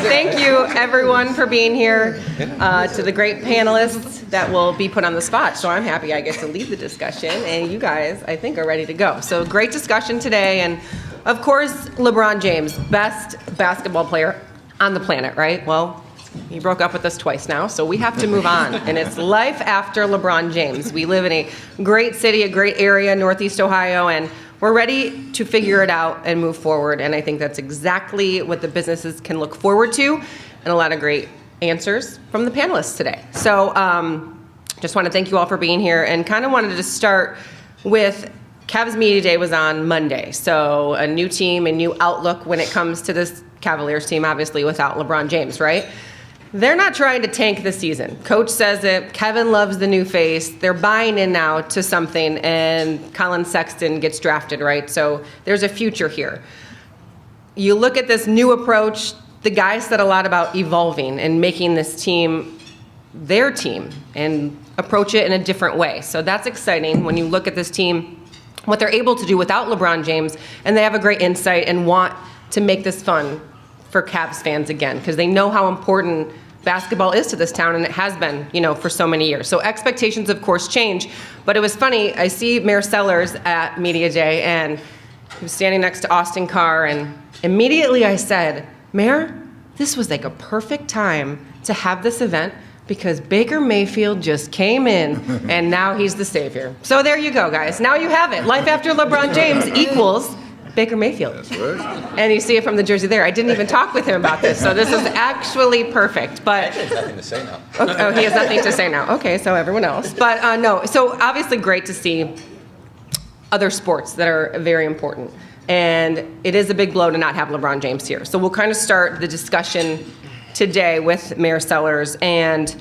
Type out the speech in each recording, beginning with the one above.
Thank you, everyone, for being here. To the great panelists that will be put on the spot. So I'm happy I get to lead the discussion, and you guys, I think, are ready to go. So great discussion today, and of course, LeBron James, best basketball player on the planet, right? Well, he broke up with us twice now, so we have to move on. And it's life after LeBron James. We live in a great city, a great area, Northeast Ohio, and we're ready to figure it out and move forward. And I think that's exactly what the businesses can look forward to, and a lot of great answers from the panelists today. So just want to thank you all for being here, and kind of wanted to start with Cavs Media Day was on Monday. So a new team, a new outlook when it comes to this Cavaliers team, obviously without LeBron James, right? They're not trying to tank the season. Coach says it. Kevin loves the new face. They're buying in now to something, and Colin Sexton gets drafted, right? So there's a future here. You look at this new approach. The guys said a lot about evolving and making this team their team and approach it in a different way. So that's exciting when you look at this team, what they're able to do without LeBron James, and they have a great insight and want to make this fun for Cavs fans again, because they know how important basketball is to this town, and it has been, for so many years. So expectations, of course, change. But it was funny. I see Mayor Sellers at Media Day, and he was standing next to Austin Carr, and immediately I said, Mayor, this was like a perfect time to have this event, because Baker Mayfield just came in, and now he's the savior. So there you go, guys. Now you have it. Life after LeBron James equals Baker Mayfield. That's right. And you see it from the jersey there. I didn't even talk with him about this, so this is actually perfect. But He has nothing to say now. oh, he has nothing to say now. Okay, so everyone else. But no, so obviously great to see other sports that are very important. And it is a big blow to not have LeBron James here. So we'll kind of start the discussion today with Mayor Sellers and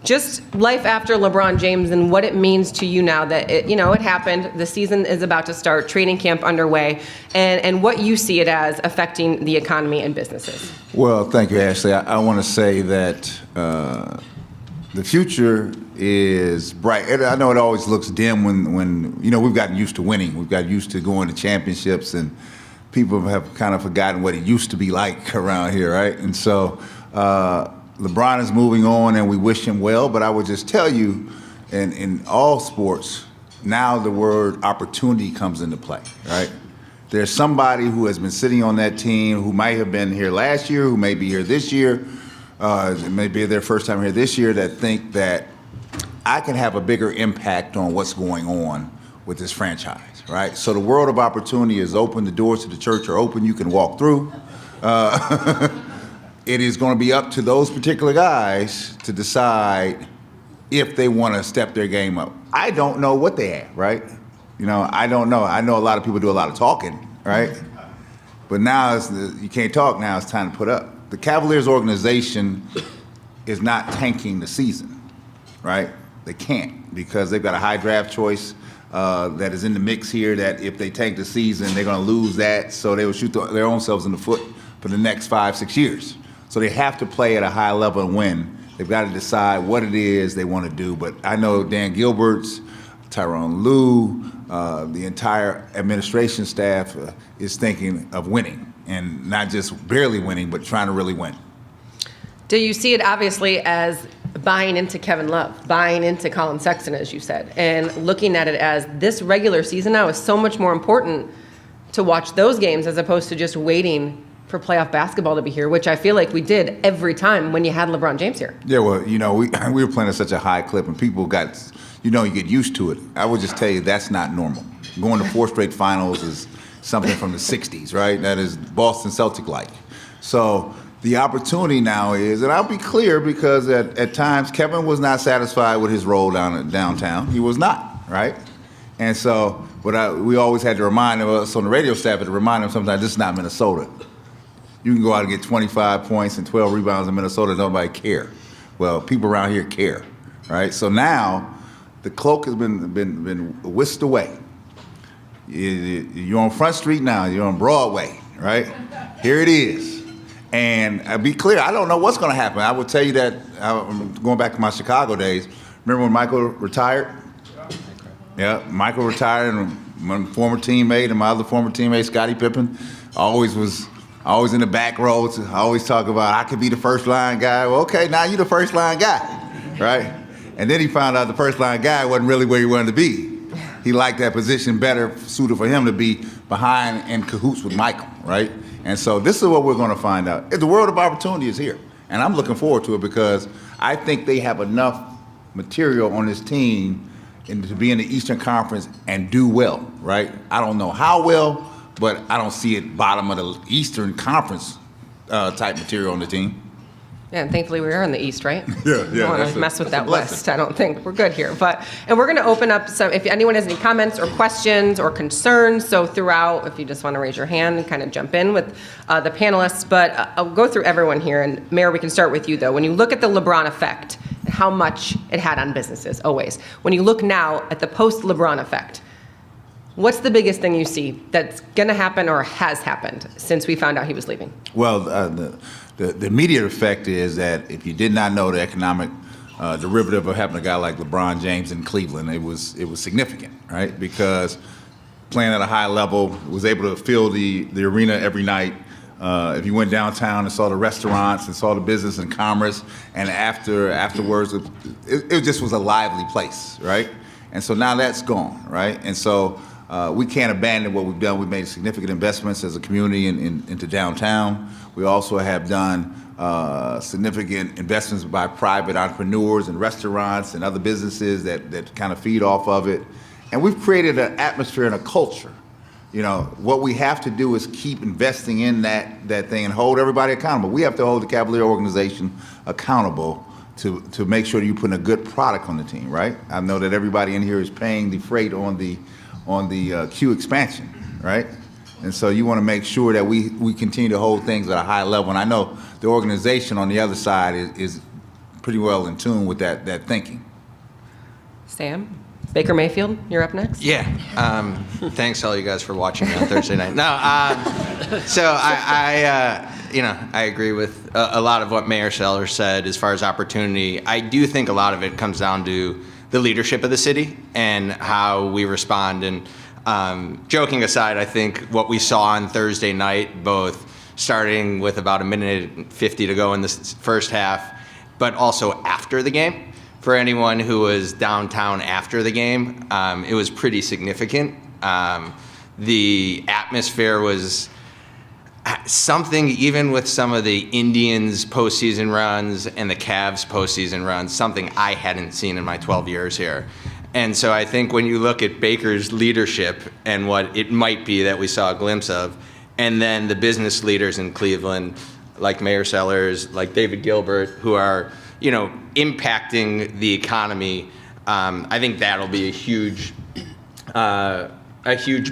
just life after LeBron James and what it means to you now that it happened. The season is about to start, training camp underway, and what you see it as affecting the economy and businesses. Well, thank you, Ashley. I want to say that the future is bright. I know it always looks dim when we've gotten used to winning. We've got used to going to championships, and people have kind of forgotten what it used to be like around here, right? And so LeBron is moving on, and we wish him well, but I would just tell you, in all sports, now the word opportunity comes into play, right? There's somebody who has been sitting on that team who might have been here last year, who may be here this year, it may be their first time here this year, that think that I can have a bigger impact on what's going on with this franchise, right? So the world of opportunity is open. The doors to the church are open. You can walk through. It is going to be up to those particular guys to decide if they want to step their game up. I don't know what they have, right? I don't know. I know a lot of people do a lot of talking, right? But now you can't talk now. It's time to put up. The Cavaliers organization is not tanking the season, right? They can't, because they've got a high draft choice that is in the mix here, that if they tank the season, they're going to lose that. So they will shoot their own selves in the foot for the next 5-6 years. So they have to play at a high level and win. They've got to decide what it is they want to do. But I know Dan Gilbert's, Tyronn Lue, the entire administration staff is thinking of winning, and not just barely winning, but trying to really win. Do you see it obviously as buying into Kevin Love, buying into Colin Sexton, as you said, and looking at it as this regular season now is so much more important to watch those games as opposed to just waiting for playoff basketball to be here, which I feel like we did every time when you had LeBron James here? Yeah, well, we were playing at such a high clip, and people got, you get used to it. I would just tell you that's not normal. Going to 4 straight finals is something from the 60s, right? That is Boston Celtic-like. So the opportunity now is, and I'll be clear, because at times Kevin was not satisfied with his role downtown. He was not, right? And so we always had to remind us on the radio staff, to remind them sometimes this is not Minnesota. You can go out and get 25 points and 12 rebounds in Minnesota, nobody care. Well, people around here care, right? So now the cloak has been whisked away. You're on Front Street now, you're on Broadway, right? Here it is. And I'll be clear, I don't know what's going to happen. I will tell you that, I'm going back to my Chicago days. Remember when Michael retired? Yeah, Michael retired, and my former teammate and my other former teammate, Scottie Pippen, always was always in the back rows. I always talk about I could be the first line guy. Well, okay, now you're the first line guy, right? And then he found out the first line guy wasn't really where he wanted to be. He liked that position better suited for him to be behind in cahoots with Michael, right? And so this is what we're going to find out. The world of opportunity is here, and I'm looking forward to it because I think they have enough material on this team to be in the Eastern Conference and do well, right? I don't know how well, but I don't see it bottom of the Eastern Conference type material on the team. Yeah, and thankfully we are in the East, right? Yeah. Don't want to mess with that West. I don't think we're good here. And we're going to open up some, if anyone has any comments or questions or concerns, so throughout, if you just want to raise your hand and kind of jump in with the panelists. But I'll go through everyone here. And Mayor, we can start with you, though. When you look at the LeBron effect and how much it had on businesses, always. When you look now at the post-LeBron effect, what's the biggest thing you see that's going to happen or has happened since we found out he was leaving? Well, the immediate effect is that if you did not know the economic derivative of having a guy like LeBron James in Cleveland, it was significant, right? Because playing at a high level, was able to fill the arena every night. If you went downtown and saw the restaurants and saw the business and commerce, and afterwards, it just was a lively place, right? And so now that's gone, right? And so we can't abandon what we've done. We've made significant investments as a community into downtown. We also have done significant investments by private entrepreneurs and restaurants and other businesses that kind of feed off of it. And we've created an atmosphere and a culture. You know, what we have to do is keep investing in that thing and hold everybody accountable. We have to hold the Cavalier organization accountable to make sure that you're putting a good product on the team, right? I know that everybody in here is paying the freight on the Q expansion, right? And so you want to make sure that we continue to hold things at a high level. And I know the organization on the other side is pretty well in tune with that thinking. Sam? Baker Mayfield, you're up next. Yeah. Thanks all you guys for watching me on Thursday night. No, so I agree with a lot of what Mayor Sellers said as far as opportunity. I do think a lot of it comes down to the leadership of the city and how we respond. And joking aside, I think what we saw on Thursday night, both starting with about a minute and 50 to go in the first half, but also after the game, for anyone who was downtown after the game, it was pretty significant. The atmosphere was something, even with some of the Indians postseason runs and the Cavs postseason runs, something I hadn't seen in my 12 years here. And so I think when you look at Baker's leadership and what it might be that we saw a glimpse of, and then the business leaders in Cleveland, like Mayor Sellers, like David Gilbert, who are, impacting the economy, I think that'll be a huge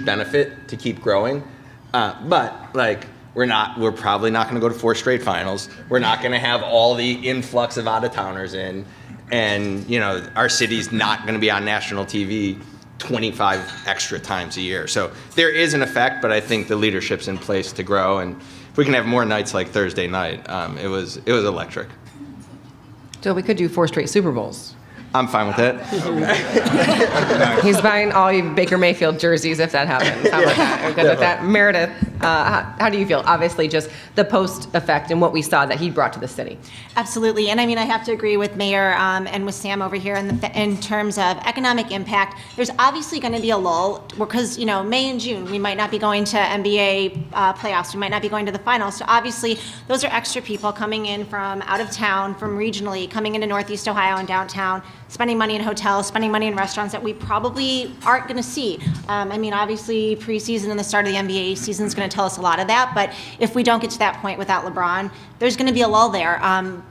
benefit to keep growing. But we're probably not going to go to 4 straight finals. We're not going to have all the influx of out-of-towners in, and our city's not going to be on national TV 25 extra times a year. So there is an effect, but I think the leadership's in place to grow, and if we can have more nights like Thursday night, it was electric. So we could do 4 straight Super Bowls. I'm fine with that. He's buying all you Baker Mayfield jerseys if that happens. How about that? We're good with that. Meredith, how do you feel? Obviously, just the post effect and what we saw that he brought to the city. Absolutely, and I have to agree with Mayor and with Sam over here in terms of economic impact. There's obviously going to be a lull because May and June we might not be going to NBA playoffs. We might not be going to the finals. So obviously, those are extra people coming in from out of town, from regionally, coming into Northeast Ohio and downtown, spending money in hotels, spending money in restaurants that we probably aren't going to see. Obviously, preseason and the start of the NBA season is going to tell us a lot of that. But if we don't get to that point without LeBron, there's going to be a lull there.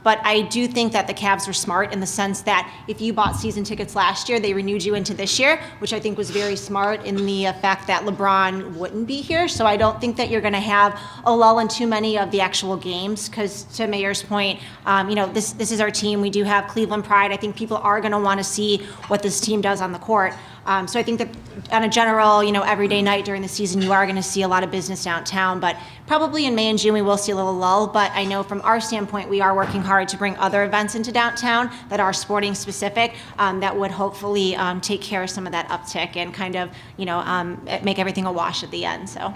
But I do think that the Cavs were smart in the sense that if you bought season tickets last year, they renewed you into this year, which I think was very smart in the fact that LeBron wouldn't be here. So I don't think that you're going to have a lull in too many of the actual games because, to Mayor's point, this is our team. We do have Cleveland pride. I think people are going to want to see what this team does on the court. So I think that on a general, everyday night during the season, you are going to see a lot of business downtown. But probably in May and June, we will see a little lull. But I know from our standpoint, we are working hard to bring other events into downtown that are sporting specific that would hopefully take care of some of that uptick and kind of, make everything a wash at the end. So.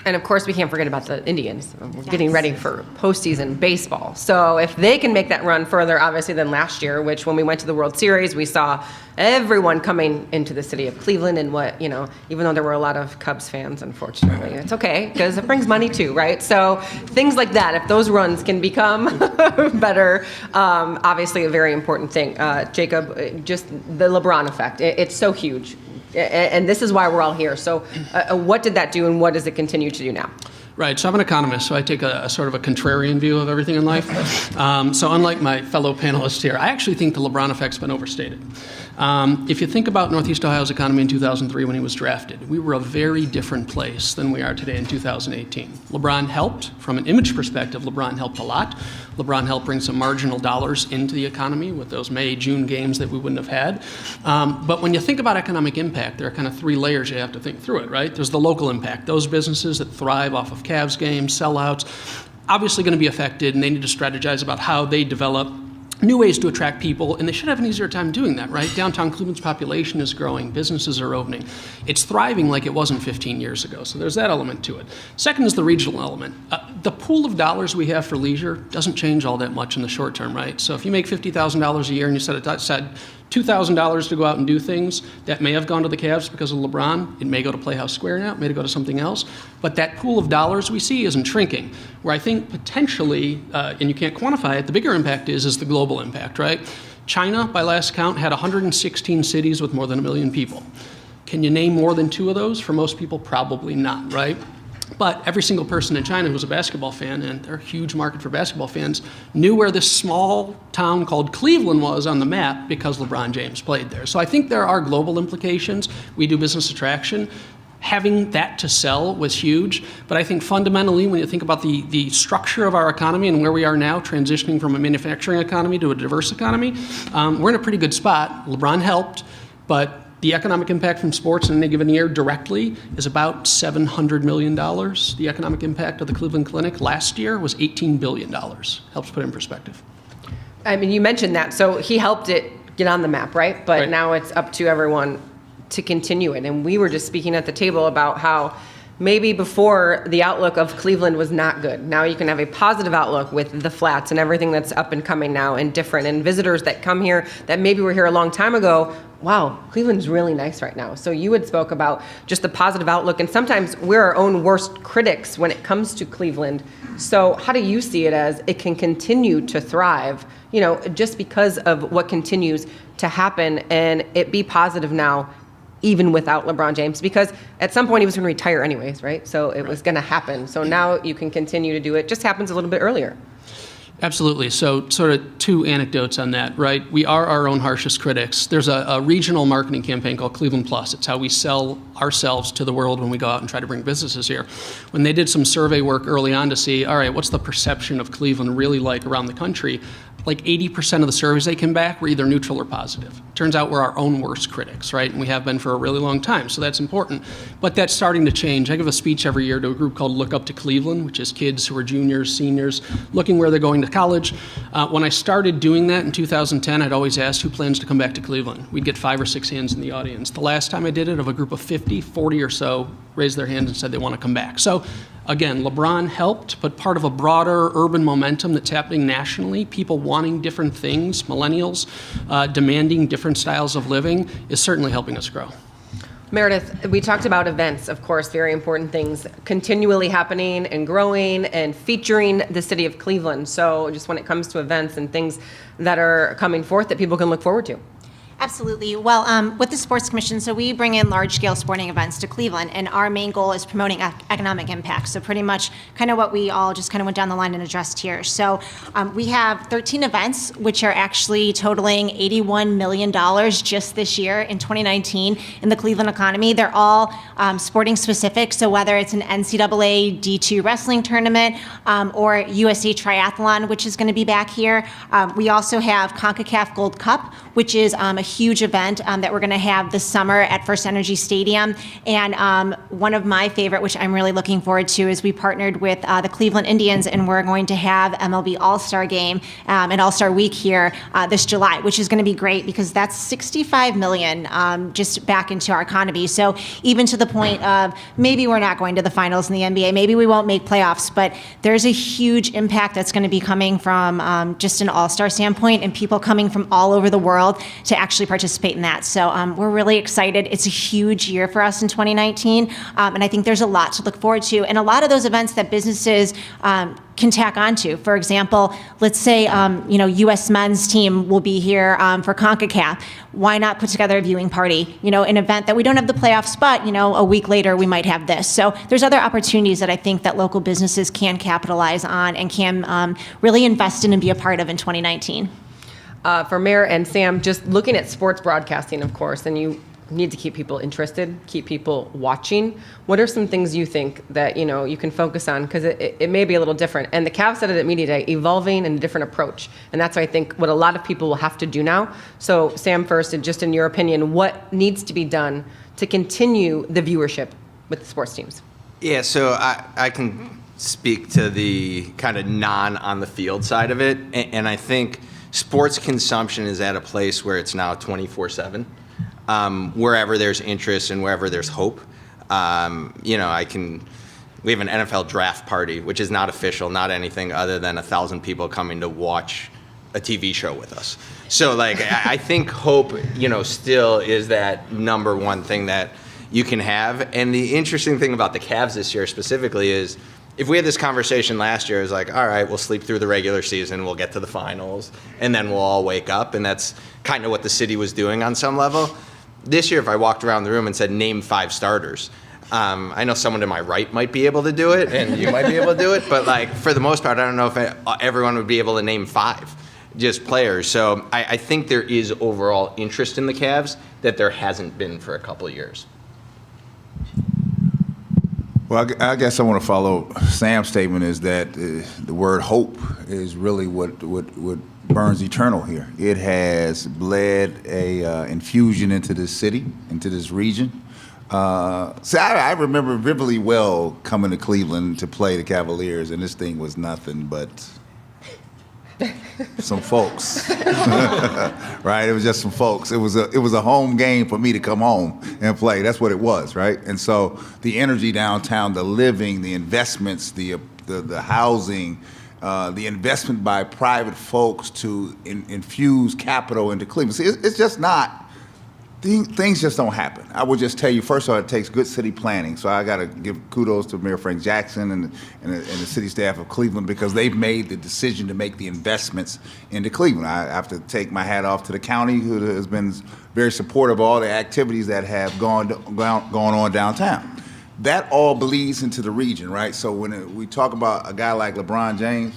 And of course, we can't forget about the Indians. We're getting ready for postseason baseball. So if they can make that run further, obviously, than last year, which when we went to the World Series, we saw everyone coming into the city of Cleveland and even though there were a lot of Cubs fans, unfortunately, it's okay because it brings money too, right? So things like that, if those runs can become better, obviously a very important thing. Jacob, just the LeBron effect, it's so huge. And this is why we're all here. So what did that do and what does it continue to do now? Right, so I'm an economist, so I take a sort of a contrarian view of everything in life. So unlike my fellow panelists here, I actually think the LeBron effect's been overstated. If you think about Northeast Ohio's economy in 2003 when he was drafted, we were a very different place than we are today in 2018. LeBron helped. From an image perspective, LeBron helped a lot. LeBron helped bring some marginal dollars into the economy with those May, June games that we wouldn't have had. But when you think about economic impact, there are kind of three layers you have to think through it, right? There's the local impact. Those businesses that thrive off of Cavs games, sellouts, obviously going to be affected, and they need to strategize about how they develop new ways to attract people, and they should have an easier time doing that, right? Downtown Cleveland's population is growing, businesses are opening. It's thriving like it wasn't 15 years ago, so there's that element to it. Second is the regional element. The pool of dollars we have for leisure doesn't change all that much in the short term, right? So if you make $50,000 a year and you said $2,000 to go out and do things, that may have gone to the Cavs because of LeBron. It may go to Playhouse Square now. It may go to something else. But that pool of dollars we see isn't shrinking. Where I think potentially, and you can't quantify it, the bigger impact is the global impact, right? China, by last count, had 116 cities with more than 1 million people. Can you name more than 2 of those? For most people, probably not, right? But every single person in China who's a basketball fan, and they're a huge market for basketball fans, knew where this small town called Cleveland was on the map because LeBron James played there. So I think there are global implications. We do business attraction. Having that to sell was huge. But I think fundamentally, when you think about the structure of our economy and where we are now, transitioning from a manufacturing economy to a diverse economy, we're in a pretty good spot. LeBron helped, but the economic impact from sports in any given year directly is about $700 million. The economic impact of the Cleveland Clinic last year was $18 billion. Helps put it in perspective. I mean, you mentioned that. So he helped it get on the map, right? But Right. now it's up to everyone to continue it. And we were just speaking at the table about how maybe before the outlook of Cleveland was not good. Now you can have a positive outlook with the flats and everything that's up and coming now and different. And visitors that come here that maybe were here a long time ago, wow, Cleveland's really nice right now. So you had spoke about just the positive outlook. And sometimes we're our own worst critics when it comes to Cleveland. So how do you see it as it can continue to thrive, just because of what continues to happen and it be positive now, even without LeBron James, because at some point he was going to retire anyways, right? So it was going to happen. So now you can continue to do it. Just happens a little bit earlier. Absolutely. So sort of 2 anecdotes on that, right? We are our own harshest critics. There's a regional marketing campaign called Cleveland Plus. It's how we sell ourselves to the world when we go out and try to bring businesses here. When they did some survey work early on to see, all right, what's the perception of Cleveland really like around the country? Like 80% of the surveys they came back were either neutral or positive. Turns out we're our own worst critics, right? And we have been for a really long time, so that's important. But that's starting to change. I give a speech every year to a group called Look Up to Cleveland, which is kids who are juniors, seniors, looking where they're going to college. When I started doing that in 2010, I'd always ask who plans to come back to Cleveland. We'd get 5 or 6 hands in the audience. The last time I did it, of a group of 50, 40 or so raised their hands and said they want to come back. So again, LeBron helped, but part of a broader urban momentum that's happening nationally, people wanting different things, millennials demanding different styles of living, is certainly helping us grow. Meredith, we talked about events, of course, very important things continually happening and growing and featuring the city of Cleveland. So just when it comes to events and things that are coming forth that people can look forward to. Absolutely. Well, with the Sports Commission, so we bring in large-scale sporting events to Cleveland, and our main goal is promoting economic impact. So pretty much kind of what we all just kind of went down the line and addressed here. So we have 13 events, which are actually totaling $81 million just this year in 2019 in the Cleveland economy. They're all sporting specific, so whether it's an NCAA D2 wrestling tournament or USA Triathlon, which is going to be back here. We also have CONCACAF Gold Cup, which is a huge event that we're going to have this summer at First Energy Stadium. And one of my favorite, which I'm really looking forward to, is we partnered with the Cleveland Indians, and we're going to have MLB All-Star Game and All-Star Week here this July, which is going to be great because that's $65 million just back into our economy. So even to the point of maybe we're not going to the finals in the NBA, maybe we won't make playoffs, but there's a huge impact that's going to be coming from just an all-star standpoint and people coming from all over the world to actually participate in that. So we're really excited. It's a huge year for us in 2019, and I think there's a lot to look forward to. And a lot of those events that businesses can tack onto. For example, let's say U.S. men's team will be here for CONCACAF. Why not put together a viewing party? An event that we don't have the playoffs, but a week later we might have this. So there's other opportunities that I think that local businesses can capitalize on and can really invest in and be a part of in 2019. For Mayor and Sam, just looking at sports broadcasting, of course, and you need to keep people interested, keep people watching. What are some things you think that you can focus on? Because it may be a little different. And the Cavs said it at Media Day, evolving and a different approach. And that's, I think, what a lot of people will have to do now. So Sam first, and just in your opinion, what needs to be done to continue the viewership with the sports teams? Yeah, so I can speak to the kind of non-on-the-field side of it. And I think sports consumption is at a place where it's now 24/7. Wherever there's interest and wherever there's hope. We have an NFL draft party, which is not official, not anything other than 1,000 people coming to watch a TV show with us. So I think hope, still is that number one thing that you can have. And the interesting thing about the Cavs this year specifically is, if we had this conversation last year, it was like, all right, we'll sleep through the regular season, we'll get to the finals, and then we'll all wake up. And that's kind of what the city was doing on some level. This year, if I walked around the room and said, name 5 starters, I know someone to my right might be able to do it, and you might be able to do it, but for the most part, I don't know if everyone would be able to name 5, just players. So I think there is overall interest in the Cavs that there hasn't been for a couple of years. Well, I guess I want to follow Sam's statement is that the word hope is really what burns eternal here. It has bled a infusion into this city, into this region. I remember vividly well coming to Cleveland to play the Cavaliers, and this thing was nothing but some folks, right? It was just some folks. It was a home game for me to come home and play. That's what it was, right? And so the energy downtown, the living, the investments, the housing, the investment by private folks to infuse capital into Cleveland. See, it's just not. Things just don't happen. I would just tell you, first of all, it takes good city planning. So I got to give kudos to Mayor Frank Jackson and the city staff of Cleveland because they've made the decision to make the investments into Cleveland. I have to take my hat off to the county, who has been very supportive of all the activities that have gone on downtown. That all bleeds into the region, right? So when we talk about a guy like LeBron James,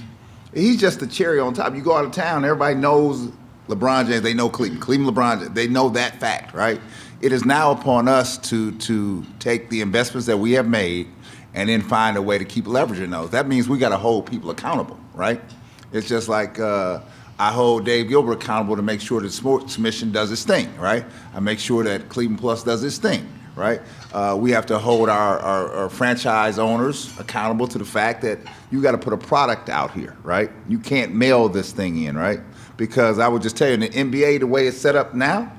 he's just the cherry on top. You go out of town, everybody knows LeBron James, they know Cleveland. Cleveland LeBron James, they know that fact, right? It is now upon us to take the investments that we have made and then find a way to keep leveraging those. That means we got to hold people accountable, right? It's just like I hold Dave Gilbert accountable to make sure that Sports Mission does its thing, right? I make sure that Cleveland Plus does its thing, right? We have to hold our franchise owners accountable to the fact that you got to put a product out here, right? You can't mail this thing in, right? Because I would just tell you, in the NBA, the way it's set up now,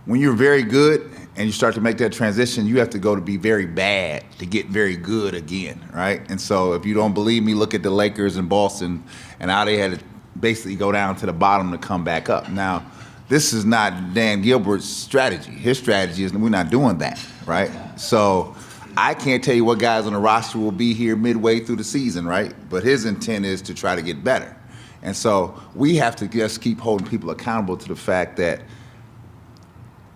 when you're very good and you start to make that transition, you have to go to be very bad to get very good again, right? And so if you don't believe me, look at the Lakers in Boston and how they had to basically go down to the bottom to come back up. Now, this is not Dan Gilbert's strategy. His strategy is we're not doing that, right? So I can't tell you what guys on the roster will be here midway through the season, right? But his intent is to try to get better. And so we have to just keep holding people accountable to the fact that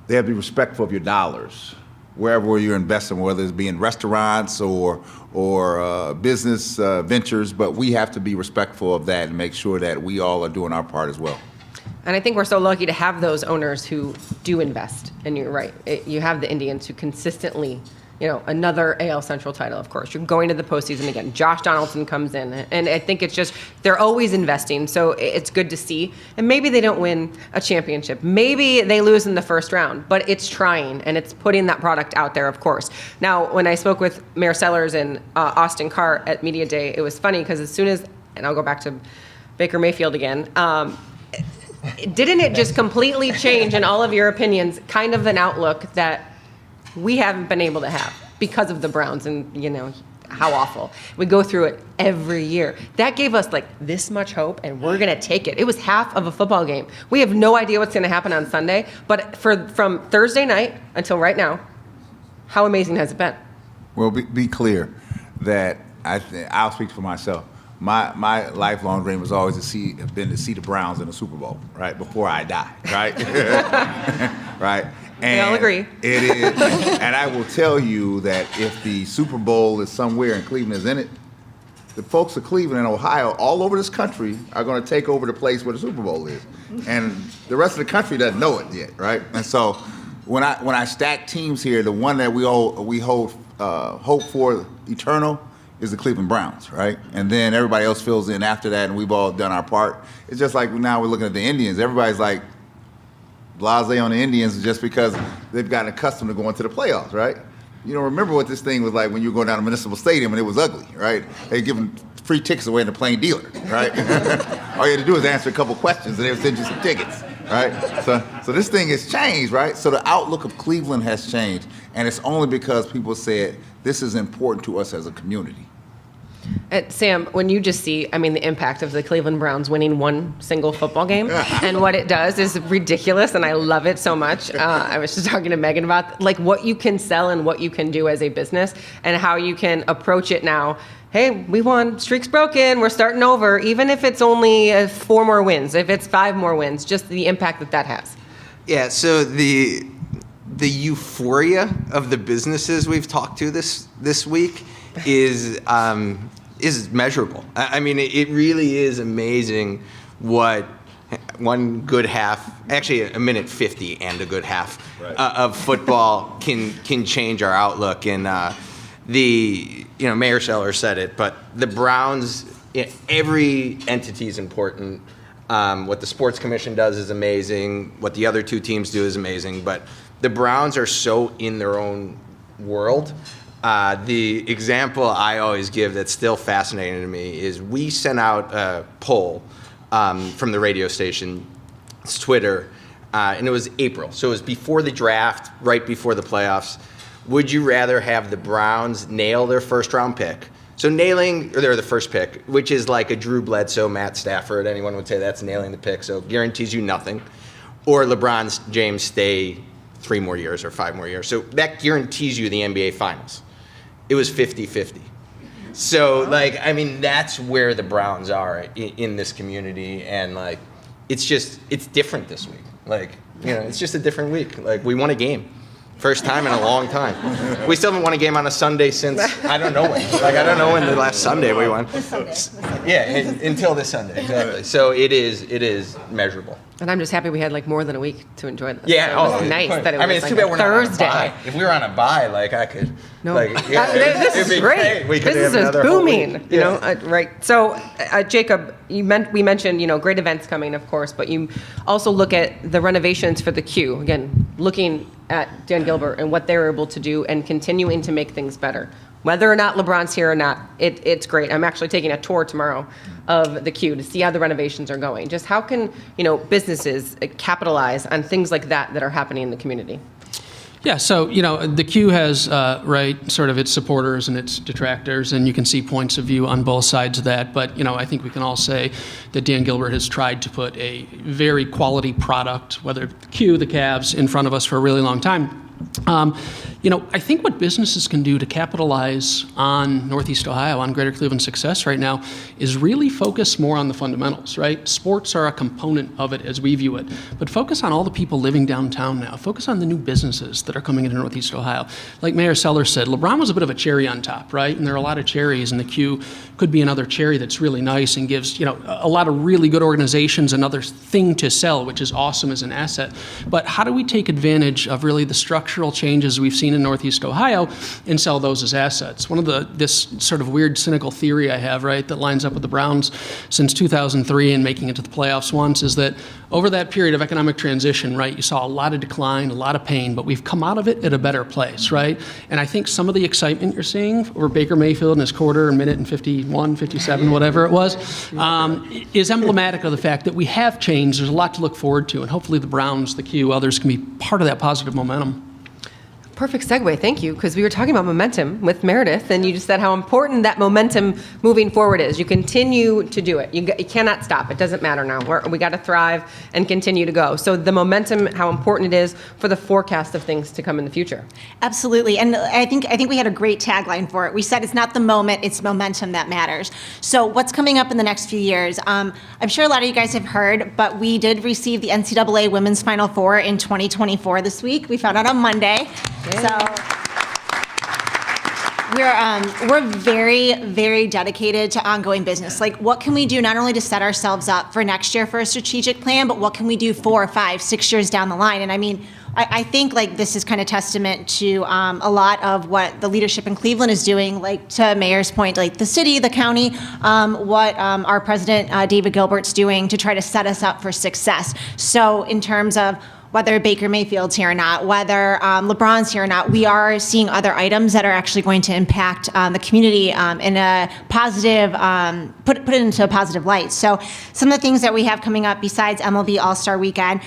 they have to be respectful of your dollars, wherever you're investing, whether it's being restaurants or business ventures, but we have to be respectful of that and make sure that we all are doing our part as well. And I think we're so lucky to have those owners who do invest. And you're right, you have the Indians who consistently another AL Central title, of course. You're going to the postseason again. Josh Donaldson comes in, and I think it's just, they're always investing, so it's good to see. And maybe they don't win a championship. Maybe they lose in the first round, but it's trying, and it's putting that product out there, of course. Now, when I spoke with Mayor Sellers and Austin Carr at Media Day, it was funny because as soon as, and I'll go back to Baker Mayfield again, didn't it just completely change in all of your opinions kind of an outlook that we haven't been able to have because of the Browns and, how awful. We go through it every year. That gave us like this much hope, and we're going to take it. It was half of a football game. We have no idea what's going to happen on Sunday, but from Thursday night until right now, how amazing has it been? Well, be clear that I'll speak for myself. My lifelong dream was always to see the Browns in the Super Bowl, right, before I die, right? Right? And we all agree. It is. And I will tell you that if the Super Bowl is somewhere and Cleveland is in it, the folks of Cleveland and Ohio all over this country are going to take over the place where the Super Bowl is. And the rest of the country doesn't know it yet, right? And so when I stack teams here, the one that we hold hope for eternal is the Cleveland Browns, right? And then everybody else fills in after that, and we've all done our part. It's just like now we're looking at the Indians. Everybody's like blasé on the Indians just because they've gotten accustomed to going to the playoffs, right? Remember what this thing was like when you were going down to Municipal Stadium and it was ugly, right? They giving free tickets away in the plain dealer, right? All you had to do is answer a couple questions and they would send you some tickets, right? So this thing has changed, right? So the outlook of Cleveland has changed, and it's only because people said this is important to us as a community. Sam, when you just see, the impact of the Cleveland Browns winning one single football game and what it does is ridiculous, and I love it so much. I was just talking to Megan about what you can sell and what you can do as a business and how you can approach it now. Hey, we won, streak's broken, we're starting over, even if it's only 4 more wins, if it's 5 more wins, just the impact that has. Yeah, so the euphoria of the businesses we've talked to this week is measurable. It really is amazing what one good half, actually a minute 50 and a good half of football can change our outlook. And Mayor Sellers said it, but the Browns, every entity is important. What the Sports Commission does is amazing. What the other 2 teams do is amazing. But the Browns are so in their own world. The example I always give that's still fascinating to me is we sent out a poll from the radio station, it's Twitter, and it was April. So it was before the draft, right before the playoffs. Would you rather have the Browns nail their first-round pick? So they're the first pick, which is like a Drew Bledsoe, Matt Stafford. Anyone would say that's nailing the pick, so guarantees you nothing. Or LeBron James stay 3 more years or 5 more years. So that guarantees you the NBA Finals. It was 50-50. So, that's where the Browns are in this community. And, it's different this week. It's just a different week. We won a game. First time in a long time. We still haven't won a game on a Sunday since, I don't know when. I don't know when the last Sunday we won. This Sunday. Yeah, until this Sunday, exactly. So it is measurable. And I'm just happy we had more than a week to enjoy this. Yeah, so it was nice that it was it's too bad we're Thursday. not on a bye. If we were on a bye, I could. No, This is great. Business is booming. Right? So, Jacob, we mentioned great events coming, of course, but you also look at the renovations for the Q. Again, looking at Dan Gilbert and what they were able to do and continuing to make things better. Whether or not LeBron's here or not, it's great. I'm actually taking a tour tomorrow of the Q to see how the renovations are going. Just how can businesses capitalize on things like that are happening in the community? Yeah, so, the Q has, sort of its supporters and its detractors, and you can see points of view on both sides of that. But, I think we can all say that Dan Gilbert has tried to put a very quality product, whether the Q, the Cavs, in front of us for a really long time. I think what businesses can do to capitalize on Northeast Ohio, on Greater Cleveland's success right now, is really focus more on the fundamentals, right? Sports are a component of it as we view it, but focus on all the people living downtown now. Focus on the new businesses that are coming into Northeast Ohio. Like Mayor Sellers said, LeBron was a bit of a cherry on top, right? And there are a lot of cherries, and the Q could be another cherry that's really nice and gives, a lot of really good organizations another thing to sell, which is awesome as an asset. But how do we take advantage of really the structure structural changes we've seen in Northeast Ohio and sell those as assets. One of this sort of weird cynical theory I have, right, that lines up with the Browns since 2003 and making it to the playoffs once is that over that period of economic transition, right, you saw a lot of decline, a lot of pain, but we've come out of it at a better place, right? And I think some of the excitement you're seeing over Baker Mayfield in his quarter, a minute and 51, 57, whatever it was, is emblematic of the fact that we have changed. There's a lot to look forward to, and hopefully the Browns, the Q, others can be part of that positive momentum. Perfect segue, thank you, because we were talking about momentum with Meredith, and you just said how important that momentum moving forward is. You continue to do it. You cannot stop. It doesn't matter now. We got to thrive and continue to go. So the momentum, how important it is for the forecast of things to come in the future. Absolutely, and I think we had a great tagline for it. We said it's not the moment, it's momentum that matters. So what's coming up in the next few years? I'm sure a lot of you guys have heard, but we did receive the NCAA Women's Final Four in 2024 this week. We found out on Monday. So we're very, very dedicated to ongoing business. Like, what can we do not only to set ourselves up for next year for a strategic plan, but what can we do 4, 5, 6 years down the line? And I mean, I think like this is kind of testament to a lot of what the leadership in Cleveland is doing, like to Mayor's point, like the city, the county, what our president, David Gilbert's doing to try to set us up for success. So in terms of whether Baker Mayfield's here or not, whether LeBron's here or not, we are seeing other items that are actually going to impact the community in a positive, put it into a positive light. So some of the things that we have coming up besides MLB All-Star Weekend,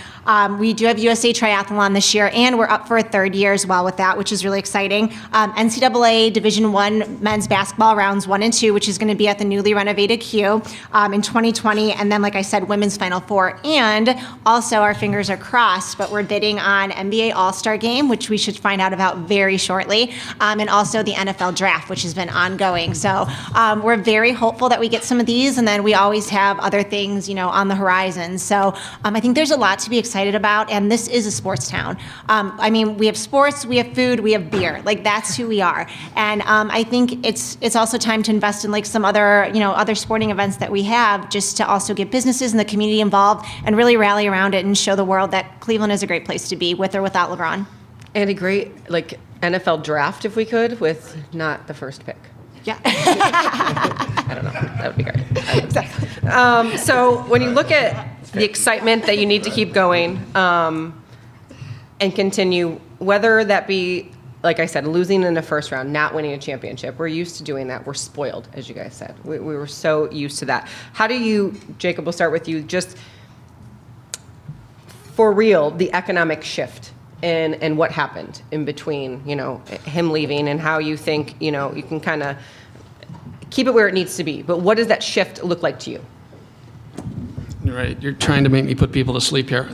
we do have USA Triathlon this year, and we're up for a third year as well with that, which is really exciting. NCAA Division I men's basketball rounds 1 and 2, which is going to be at the newly renovated Q in 2020, and then, like I said, women's Final Four, and also our fingers are crossed, but we're bidding on NBA All-Star Game, which we should find out about very shortly, and also the NFL Draft, which has been ongoing. So we're very hopeful that we get some of these, and then we always have other things, on the horizon. So I think there's a lot to be excited about, and this is a sports town. I mean, we have sports, we have food, we have beer. Like, that's who we are. And I think it's also time to invest in like some other, other sporting events that we have, just to also get businesses and the community involved and really rally around it and show the world that Cleveland is a great place to be, with or without LeBron. And a great like NFL draft, if we could, with not the first pick. Yeah. I don't know. That would be great. Exactly. So when you look at the excitement that you need to keep going and continue, whether that be, like I said, losing in the first round, not winning a championship, we're used to doing that. We're spoiled, as you guys said. We were so used to that. How do you, Jacob, we'll start with you, just for real, the economic shift and what happened in between, him leaving, and how you think, you can kind of keep it where it needs to be. But what does that shift look like to you? Right, you're trying to make me put people to sleep here.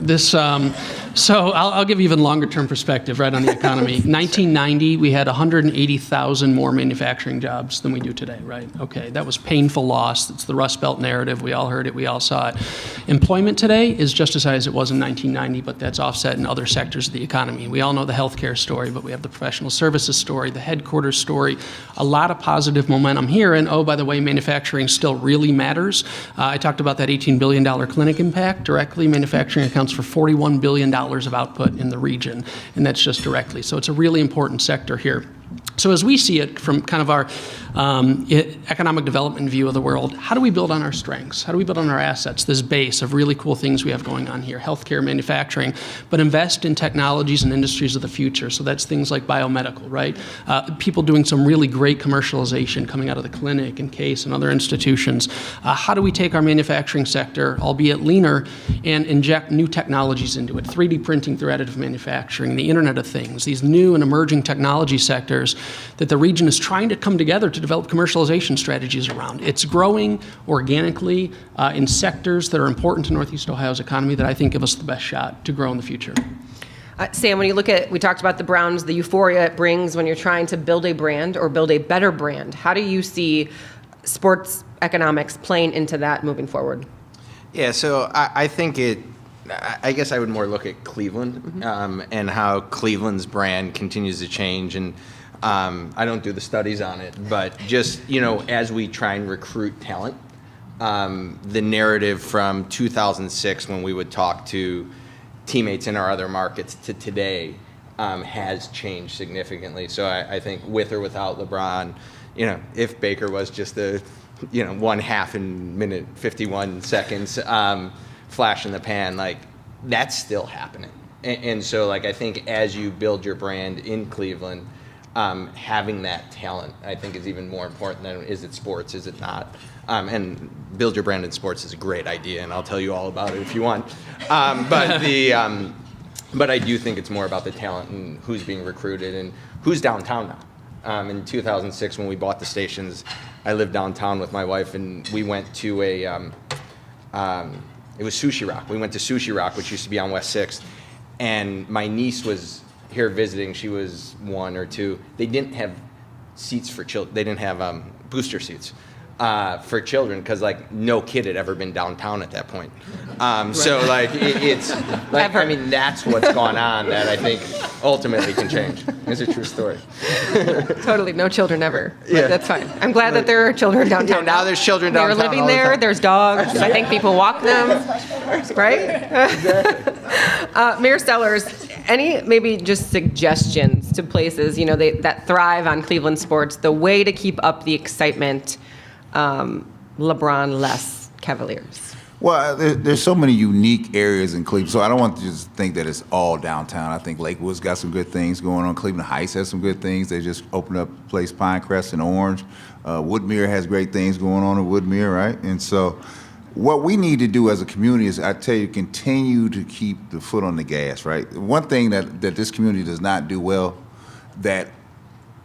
So I'll give you even longer term perspective, right, on the economy. 1990, we had 180,000 more manufacturing jobs than we do today, right? Okay, that was painful loss. It's the Rust Belt narrative. We all heard it. We all saw it. Employment today is just as high as it was in 1990, but that's offset in other sectors of the economy. We all know the healthcare story, but we have the professional services story, the headquarters story, a lot of positive momentum here. And oh, by the way, manufacturing still really matters. I talked about that $18 billion clinic impact. Directly, manufacturing accounts for $41 billion of output in the region, and that's just directly. So it's a really important sector here. So as we see it from kind of our economic development view of the world, how do we build on our strengths? How do we build on our assets, this base of really cool things we have going on here, healthcare, manufacturing, but invest in technologies and industries of the future? So that's things like biomedical, right? People doing some really great commercialization coming out of the clinic and CASE and other institutions. How do we take our manufacturing sector, albeit leaner, and inject new technologies into it? 3D printing through additive manufacturing, the Internet of Things, these new and emerging technology sectors that the region is trying to come together to develop commercialization strategies around. It's growing organically in sectors that are important to Northeast Ohio's economy that I think give us the best shot to grow in the future. Sam, when you look at, we talked about the Browns, the euphoria it brings when you're trying to build a brand or build a better brand. How do you see sports economics playing into that moving forward? Yeah, so I think I guess I would more look at Cleveland and how Cleveland's brand continues to change. And I don't do the studies on it, but just, as we try and recruit talent, the narrative from 2006 when we would talk to teammates in our other markets to today, has changed significantly. So I think with or without LeBron, if Baker was just the, 1/2 in minute 51 seconds flash in the pan, like that's still happening. And so like I think as you build your brand in Cleveland, having that talent I think is even more important than is it sports, is it not? And build your brand in sports is a great idea, and I'll tell you all about it if you want. But I do think it's more about the talent and who's being recruited and who's downtown now. In 2006, when we bought the stations, I lived downtown with my wife, and we went to it was Sushi Rock. We went to Sushi Rock, which used to be on West 6th, and my niece was here visiting. She was 1 or 2. They didn't have seats for children. They didn't have booster seats for children because like no kid had ever been downtown at that point. So like it's like I mean that's what's gone on that I think ultimately can change. It's a true story. Totally, no children ever. But Yeah. that's fine. I'm glad that there are children downtown. Now there's children downtown. They're living all the there. time. There's dogs. I think people walk them. Right? Mayor Sellers, any maybe just suggestions to places that thrive on Cleveland sports, the way to keep up the excitement, LeBron less Cavaliers? Well, there's so many unique areas in Cleveland, so I don't want to just think that it's all downtown. I think Lakewood's got some good things going on. Cleveland Heights has some good things. They just opened up a place, Pinecrest and Orange. Woodmere has great things going on in Woodmere, right? And so what we need to do as a community is, I tell you, continue to keep the foot on the gas, right? One thing that this community does not do well, that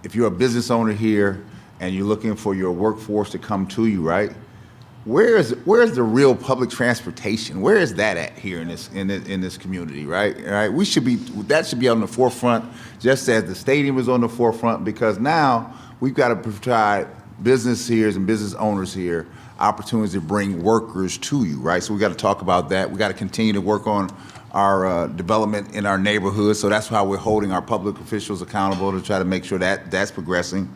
if you're a business owner here and you're looking for your workforce to come to you, right? Where's the real public transportation? Where is that at here in this community, right? Right? That should be on the forefront, just as the stadium is on the forefront, because now we've got to provide business here and business owners here opportunities to bring workers to you, right? So we got to talk about that. We got to continue to work on our development in our neighborhoods. So that's how we're holding our public officials accountable to try to make sure that that's progressing.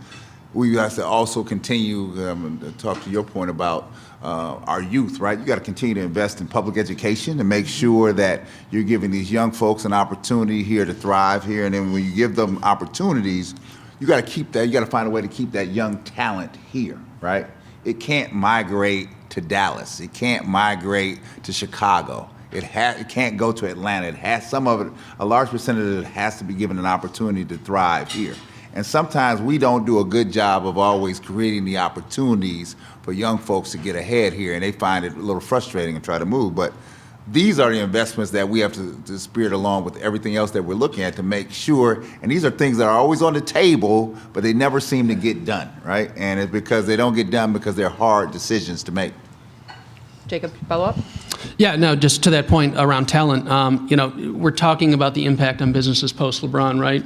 We have to also continue to talk to your point about our youth, right? You got to continue to invest in public education to make sure that you're giving these young folks an opportunity here to thrive here. And then when you give them opportunities, you got to keep that. You got to find a way to keep that young talent here, right? It can't migrate to Dallas. It can't migrate to Chicago. It can't go to Atlanta. It has some of it. A large percentage of it has to be given an opportunity to thrive here. And sometimes we don't do a good job of always creating the opportunities for young folks to get ahead here, and they find it a little frustrating and try to move. But these are the investments that we have to spirit along with everything else that we're looking at to make sure, and these are things that are always on the table, but they never seem to get done, right? And it's because they don't get done because they're hard decisions to make. Jacob, follow up? Yeah, no, just to that point around talent, we're talking about the impact on businesses post-LeBron, right?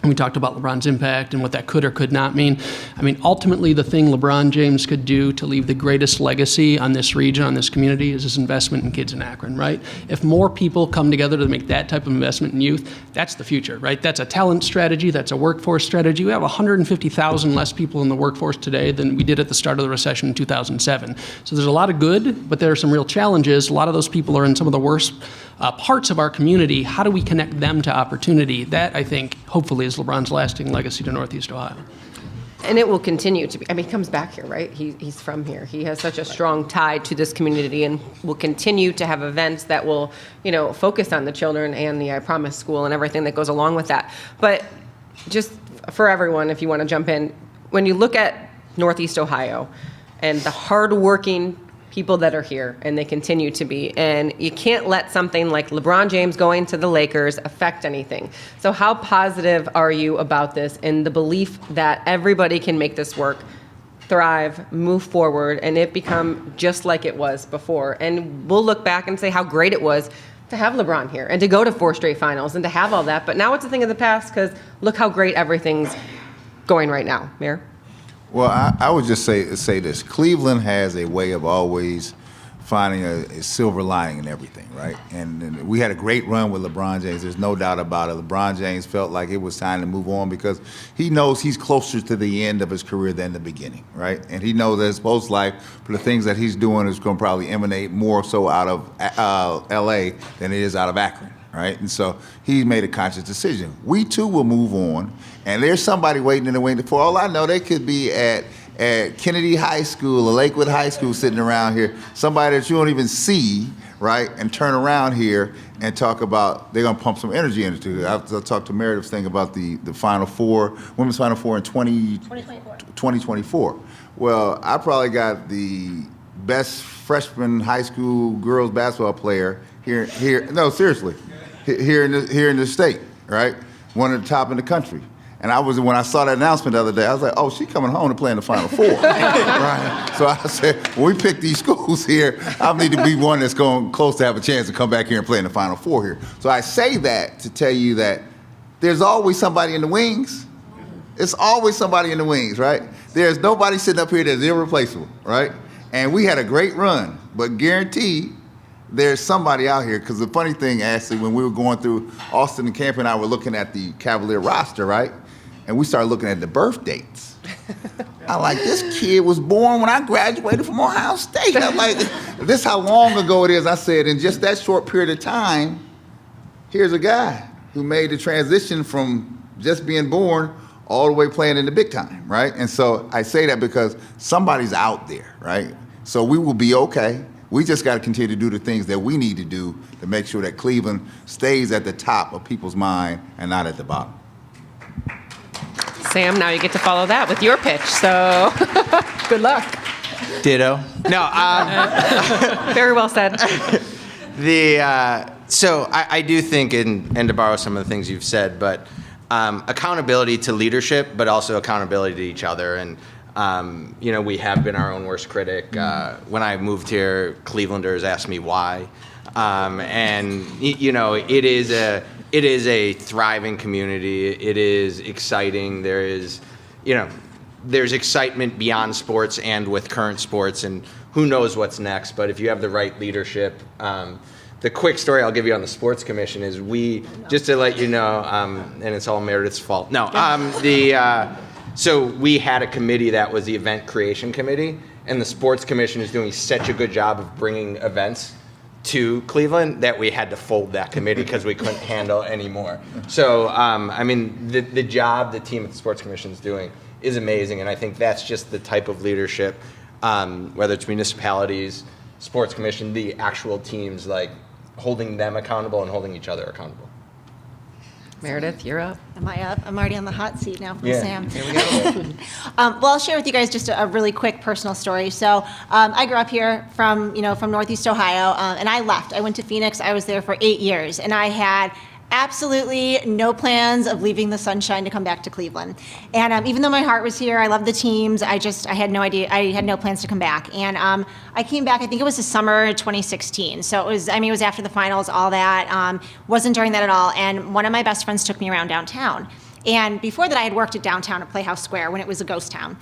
And we talked about LeBron's impact and what that could or could not mean. I mean, ultimately, the thing LeBron James could do to leave the greatest legacy on this region, on this community, is his investment in kids in Akron, right? If more people come together to make that type of investment in youth, that's the future, right? That's a talent strategy. That's a workforce strategy. We have 150,000 less people in the workforce today than we did at the start of the recession in 2007. So there's a lot of good, but there are some real challenges. A lot of those people are in some of the worst parts of our community. How do we connect them to opportunity? That, I think, hopefully, is LeBron's lasting legacy to Northeast Ohio. And it will continue to be. I mean, he comes back here, right? He's from here. He has such a strong tie to this community, and will continue to have events that will, focus on the children and the I Promise School and everything that goes along with that. But just for everyone, if you want to jump in, when you look at Northeast Ohio and the hardworking people that are here, and they continue to be, and you can't let something like LeBron James going to the Lakers affect anything. So how positive are you about this and the belief that everybody can make this work, thrive, move forward, and it become just like it was before? And we'll look back and say how great it was to have LeBron here and to go to 4 straight finals and to have all that. But now it's a thing of the past because look how great everything's going right now. Mayor? Well, I would just say this. Cleveland has a way of always finding a silver lining in everything, right? And we had a great run with LeBron James. There's no doubt about it. LeBron James felt like it was time to move on because he knows he's closer to the end of his career than the beginning, right? And he knows that his post life, for the things that he's doing, is going to probably emanate more so out of L.A. than it is out of Akron, right? And so he made a conscious decision. We too will move on, and there's somebody waiting in the wing. For all I know, they could be at Kennedy High School or Lakewood High School sitting around here, somebody that you don't even see, right, and turn around here and talk about they're going to pump some energy into it. I talked to Meredith's thing about the Final Four, Women's Final Four in 2024. Well, I probably got the best freshman high school girls basketball player here. No, seriously, here in the state, right? One of the top in the country. And when I saw that announcement the other day, I was like, oh, she's coming home to play in the Final Four, right? So I said, when we pick these schools here, I need to be one that's going close to have a chance to come back here and play in the Final Four here. So I say that to tell you that there's always somebody in the wings. It's always somebody in the wings, right? There's nobody sitting up here that's irreplaceable, right? And we had a great run, but guaranteed there's somebody out here. Because the funny thing, Ashley, when we were going through, Austin and Camp and I were looking at the Cavalier roster, right? And we started looking at the birth dates. I'm like, this kid was born when I graduated from Ohio State. I'm like, this is how long ago it is. I said, in just that short period of time, here's a guy who made the transition from just being born all the way playing in the big time, right? And so I say that because somebody's out there, right? So we will be okay. We just got to continue to do the things that we need to do to make sure that Cleveland stays at the top of people's mind and not at the bottom. Sam, now you get to follow that with your pitch, so good luck. Ditto. No, Very well said. So I do think, and to borrow some of the things you've said, but accountability to leadership, but also accountability to each other. And, we have been our own worst critic. When I moved here, Clevelanders asked me why. It is a thriving community. It is exciting. There's excitement beyond sports and with current sports, and who knows what's next. But if you have the right leadership, the quick story I'll give you on the sports commission is just to let you know, and it's all Meredith's fault. No, so we had a committee that was the event creation committee, and the sports commission is doing such a good job of bringing events to Cleveland that we had to fold that committee because we couldn't handle anymore. So, the job the team at the Sports Commission is doing is amazing, and I think that's just the type of leadership, whether it's municipalities, Sports Commission, the actual teams, like holding them accountable and holding each other accountable. Meredith, you're up. Am I up? I'm already on the hot seat now from Yeah. Sam. Here we go. Well, I'll share with you guys just a really quick personal story. So I grew up here from Northeast Ohio, and I left. I went to Phoenix. I was there for 8 years, and I had absolutely no plans of leaving the sunshine to come back to Cleveland. And even though my heart was here, I loved the teams, I had no idea, I had no plans to come back. And I came back, I think it was the summer of 2016. So it was after the finals, all that. Wasn't during that at all. And one of my best friends took me around downtown. And before that, I had worked at downtown at Playhouse Square when it was a ghost town.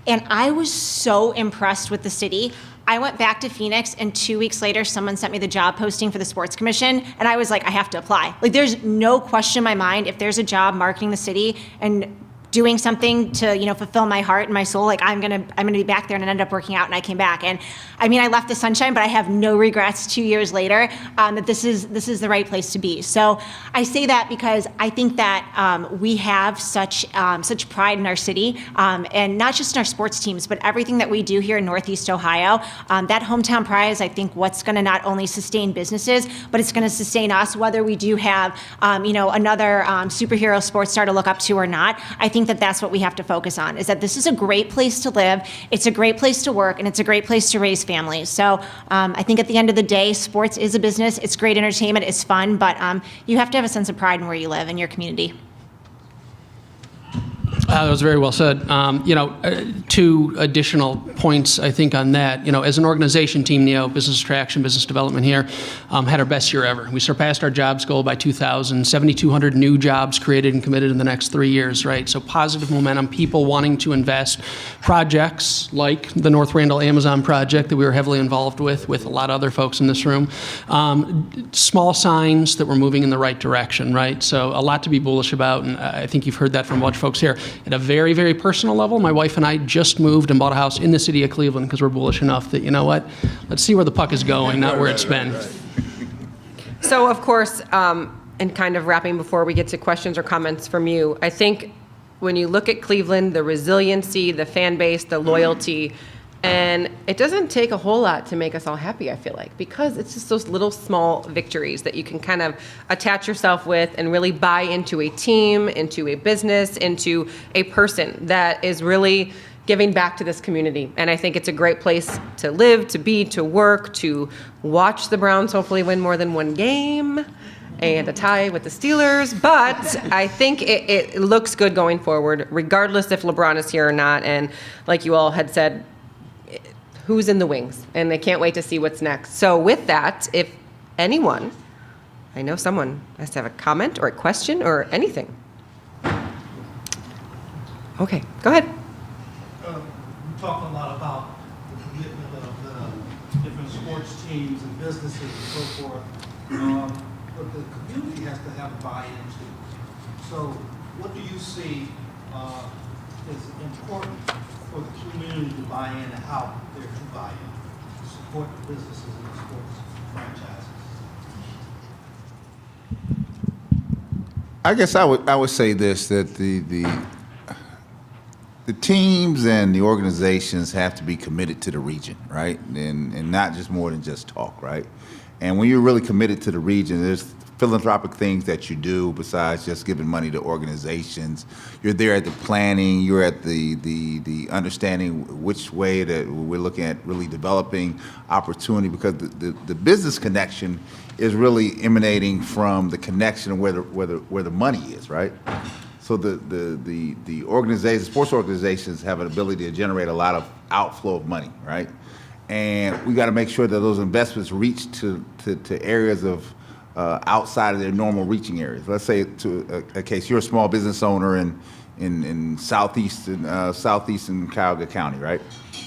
And I was so impressed with the city. I went back to Phoenix, and 2 weeks later, someone sent me the job posting for the Sports Commission, and I was like, I have to apply. Like, there's no question in my mind, if there's a job marketing the city and doing something to fulfill my heart and my soul, like I'm gonna be back there. And it ended up working out, and I came back. And I left the sunshine, but I have no regrets 2 years later that this is the right place to be. So I say that because I think that we have such pride in our city, and not just in our sports teams, but everything that we do here in Northeast Ohio. That hometown pride is, I think, what's going to not only sustain businesses, but it's going to sustain us, whether we do have another superhero sports star to look up to or not. I think that that's what we have to focus on, is that this is a great place to live, it's a great place to work, and it's a great place to raise families. So I think at the end of the day, sports is a business, it's great entertainment, it's fun, but you have to have a sense of pride in where you live and your community. That was very well said. Two additional points, I think, on that. As an organization, Team Neo, Business Attraction, Business Development here, had our best year ever. We surpassed our jobs goal by 2,000, 7,200 new jobs created and committed in the next 3 years, right? So positive momentum, people wanting to invest, projects like the North Randall Amazon project that we were heavily involved with a lot of other folks in this room. Small signs that we're moving in the right direction, right? So a lot to be bullish about, and I think you've heard that from a bunch of folks here. At a very, very personal level, my wife and I just moved and bought a house in the city of Cleveland because we're bullish enough that, let's see where the puck is going, not where it's been. So, of course, and kind of wrapping before we get to questions or comments from you, I think when you look at Cleveland, the resiliency, the fan base, the loyalty, and it doesn't take a whole lot to make us all happy, I feel like, because it's just those little small victories that you can kind of attach yourself with and really buy into a team, into a business, into a person that is really giving back to this community. And I think it's a great place to live, to be, to work, to watch the Browns hopefully win more than one game and a tie with the Steelers. But I think it looks good going forward, regardless if LeBron is here or not. And like you all had said, who's in the wings? And they can't wait to see what's next. So with that, if anyone, I know someone has to have a comment or a question or anything. Okay, go ahead. We talk a lot about the commitment of the different sports teams and businesses and so forth, but the community has to have a buy-in too. So what do you see is important for the community to buy in and how they're to buy in to support the businesses and the sports franchises? I guess I would say this, that the teams and the organizations have to be committed to the region, right? And not just more than just talk, right? And when you're really committed to the region, there's philanthropic things that you do besides just giving money to organizations. You're there at the planning, you're at the understanding which way that we're looking at really developing opportunity, because the business connection is really emanating from the connection of where the money is, right? So the organizations, sports organizations have an ability to generate a lot of outflow of money, right? And we got to make sure that those investments reach to areas of outside of their normal reaching areas. Let's say to a case, you're a small business owner in southeastern Cuyahoga County, right?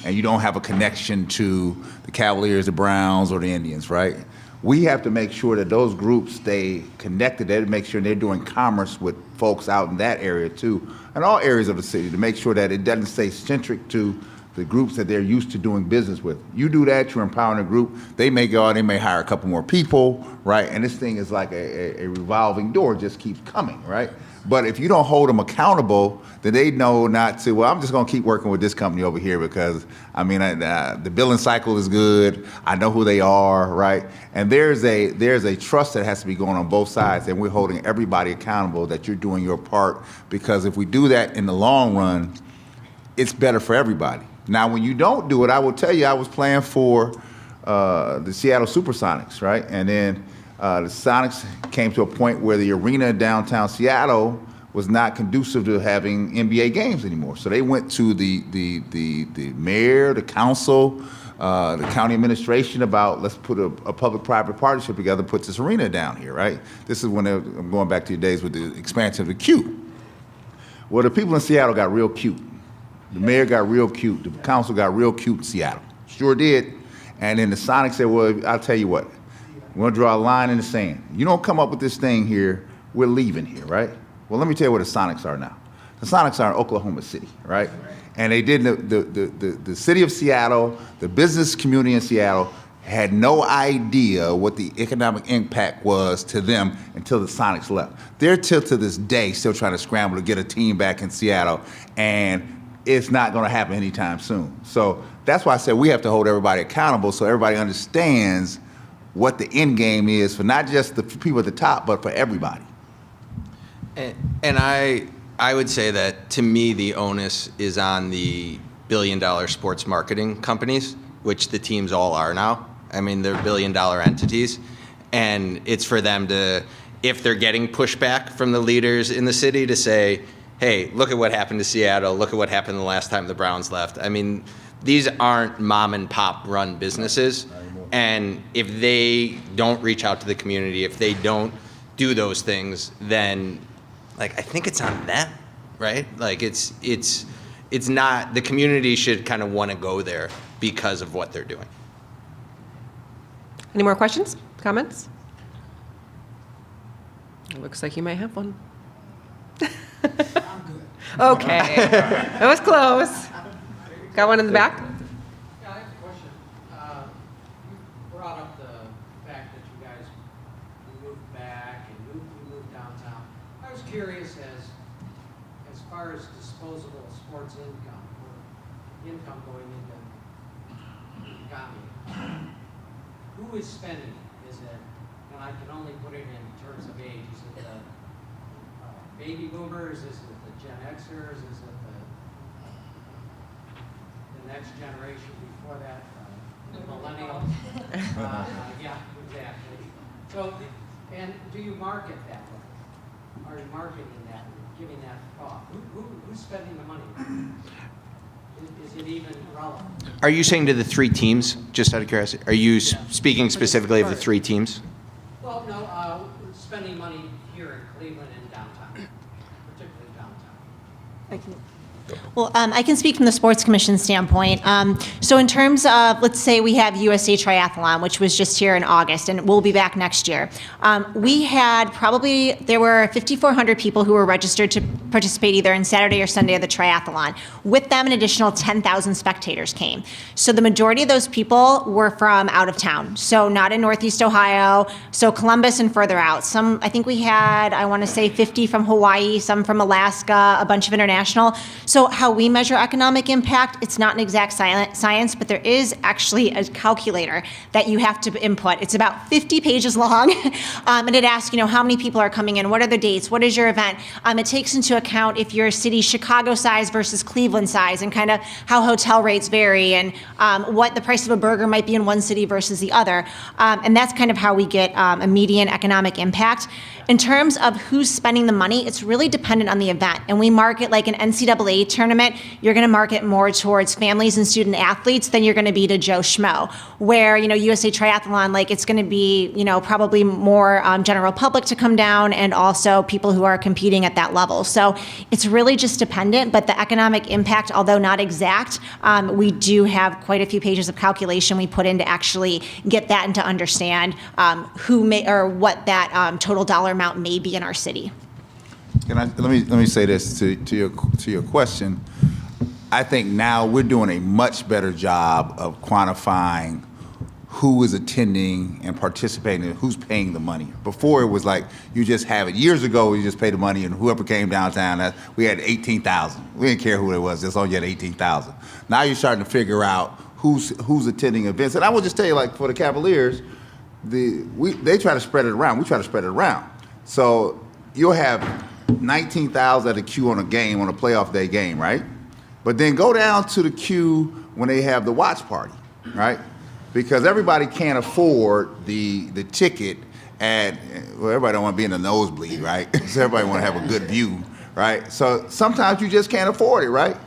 And you don't have a connection to the Cavaliers, the Browns, or the Indians, right? We have to make sure that those groups stay connected. They have to make sure they're doing commerce with folks out in that area too, and all areas of the city, to make sure that it doesn't stay centric to the groups that they're used to doing business with. You do that, you're empowering a group. They may go out, they may hire a couple more people, right? And this thing is like a revolving door, just keeps coming, right? But if you don't hold them accountable, then they know not to, well, I'm just gonna keep working with this company over here because, I mean, the billing cycle is good, I know who they are, right? And there's a trust that has to be going on both sides, and we're holding everybody accountable that you're doing your part, because if we do that in the long run, it's better for everybody. Now, when you don't do it, I will tell you, I was playing for the Seattle Supersonics, right? And then the Sonics came to a point where the arena in downtown Seattle was not conducive to having NBA games anymore. So they went to the mayor, the council, the county administration about, let's put a public-private partnership together, put this arena down here, right? This is when I'm going back to your days with the expansion of the Q. Well, the people in Seattle got real cute. The mayor got real cute. The council got real cute in Seattle. Sure did. And then the Sonics said, well, I'll tell you what. We're going to draw a line in the sand. You don't come up with this thing here, we're leaving here, right? Well, let me tell you where the Sonics are now. The Sonics are in Oklahoma City, right? And they did the city of Seattle, the business community in Seattle had no idea what the economic impact was to them until the Sonics left. They're till to this day still trying to scramble to get a team back in Seattle, and it's not going to happen anytime soon. So that's why I said we have to hold everybody accountable so everybody understands what the end game is for not just the people at the top, but for everybody. And I would say that, to me, the onus is on the billion-dollar sports marketing companies, which the teams all are now. I mean, they're billion-dollar entities, and it's for them to, if they're getting pushback from the leaders in the city, to say, hey, look at what happened to Seattle, look at what happened the last time the Browns left. I mean, these aren't mom and pop run businesses. And if they don't reach out to the community, if they don't do those things, then like, I think it's on them, right? Like it's not, the community should kind of want to go there because of what they're doing. Any more questions, comments? It looks like you might have one. Okay, that was close. Got one in the back? Yeah, I have a question. You brought up the fact that you guys moved back and you curious as far as disposable sports income or income going into the economy. Who is spending it? Is it, and I can only put it in terms of age, is it the baby boomers? Is it the Gen Xers? Is it the next generation before that, the millennials? Yeah, exactly. So, and do you market that way? Are you marketing that, giving that thought? Who's spending the money? Is it even relevant? Are you saying to the three teams, just out of curiosity? Are you speaking specifically of the three teams? Well, no, spending money here in Cleveland and downtown, particularly downtown. Well, I can speak from the Sports Commission standpoint. So in terms of, let's say we have USA Triathlon, which was just here in August, and we'll be back next year. We had there were 5,400 people who were registered to participate either in Saturday or Sunday of the triathlon. With them, an additional 10,000 spectators came. So the majority of those people were from out of town, so not in Northeast Ohio, so Columbus and further out. Some, I think we had, I want to say 50 from Hawaii, some from Alaska, a bunch of international. So how we measure economic impact, it's not an exact science, but there is actually a calculator that you have to input. It's about 50 pages long, and it asks, how many people are coming in, what are the dates, what is your event? It takes into account if your city Chicago size versus Cleveland size, and kind of how hotel rates vary, and what the price of a burger might be in one city versus the other. And that's kind of how we get a median economic impact. In terms of who's spending the money, it's really dependent on the event. And we market like an NCAA tournament, you're going to market more towards families and student athletes than you're going to be to Joe Schmo. Where, USA Triathlon, like it's going to be, probably more general public to come down, and also people who are competing at that level. So it's really just dependent, but the economic impact, although not exact, we do have quite a few pages of calculation we put in to actually get that and to understand what that total dollar amount may be in our city. Let me say this to your question. I think now we're doing a much better job of quantifying who is attending and participating and who's paying the money. Before it was like you just have it. Years ago, you just pay the money and whoever came downtown, we had 18,000. We didn't care who it was, just all you had 18,000. Now you're starting to figure out who's attending events. And I will just tell you, like for the Cavaliers, they try to spread it around. We try to spread it around. So you'll have 19,000 at the queue on a playoff day game, right? But then go down to the queue when they have the watch party, right? Because everybody can't afford the ticket everybody don't want to be in the nosebleed, right? So everybody want to have a good view, right? So sometimes you just can't afford it, right?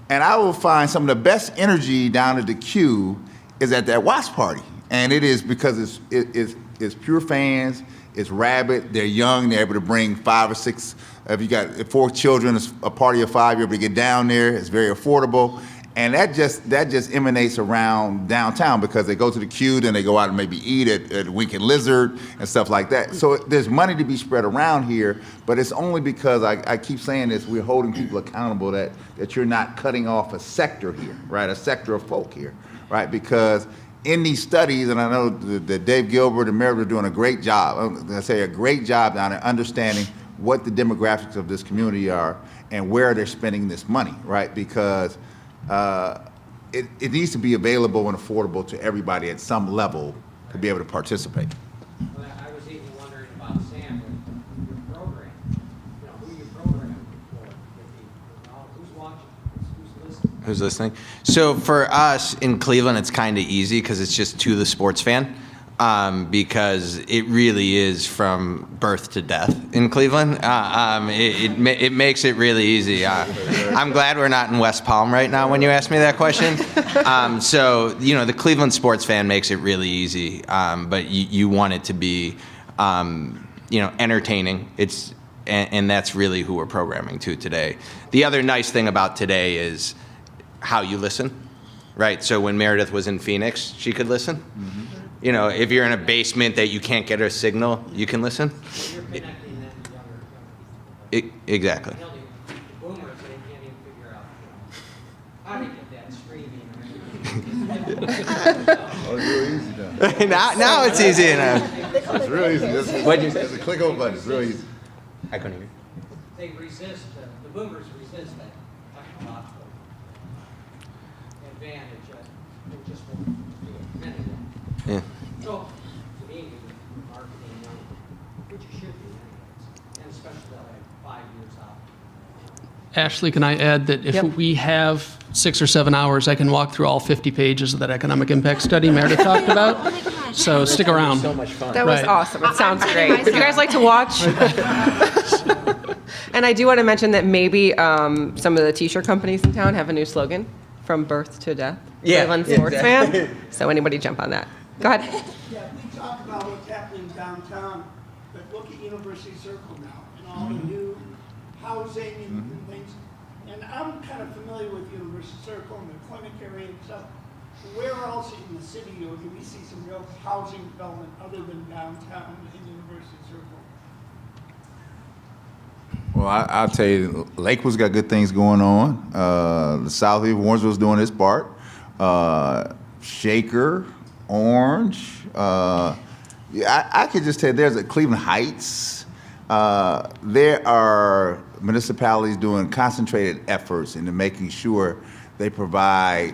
And I will find some of the best energy down at the queue is at that watch party. And it is because it's pure fans. It's rabid. They're young. They're able to bring 5 or 6. If you got 4 children, it's a party of 5. You're able to get down there. It's very affordable, and that just emanates around downtown because they go to the queue, then they go out and maybe eat at Wink and Lizard and stuff like that. So there's money to be spread around here, but it's only because I keep saying this. We're holding people accountable that you're not cutting off a sector here, right? A sector of folk here, right? Because in these studies, and I know that Dave Gilbert and Meredith are doing a great job, I'm going to say a great job down there understanding what the demographics of this community are and where they're spending this money, right? Because it needs to be available and affordable to everybody at some level to be able to participate. Well, I was even wondering about Sam with your program. Who you programming for? Who's watching? Who's listening? Who's listening? So for us in Cleveland, it's kind of easy because it's just to the sports fan. Because it really is from birth to death in Cleveland. It makes it really easy. I'm glad we're not in West Palm right now when you ask me that question. So, the Cleveland sports fan makes it really easy, but you want it to be, entertaining. And that's really who we're programming to today. The other nice thing about today is how you listen, right? So when Meredith was in Phoenix, she could listen. Mm-hmm. If you're in a basement that you can't get a signal, you can listen. So you're connecting them to the other people. Exactly. The boomers, they can't even figure out how to get that streaming or anything. Oh, it's real easy now. now it's easy enough. It's real easy. What'd you say? Just a click of a button. It's real easy. I couldn't hear. they resist, the boomers resist that technological advantage, they just won't do it. Many don't. Yeah. So, to me, marketing, which you should do anyways, and especially like 5 years out. Ashley, can I add that if Yep. we have 6 or 7 hours, I can walk through all 50 pages of that economic impact study Meredith talked about. Oh my gosh. So stick around. So much fun. That was Right. awesome. It sounds kidding great. Would you guys myself. like to watch? And I do want to mention that maybe some of the t-shirt companies in town have a new slogan, "From birth to death." Yeah, Cleveland sports exactly. fan. So anybody jump on that. Go ahead. Yeah, we talk about what's happening downtown, but look at University Circle now and all the new housing and things. And I'm kind of familiar with University Circle and the clinic area and stuff. Where else in the city do we see some real housing development other than downtown and University Circle? Well, I'll tell you, Lakewood's got good things going on. The South of Warrensville's doing its part. Shaker, Orange. Yeah, I could just tell you, there's a Cleveland Heights. There are municipalities doing concentrated efforts into making sure they provide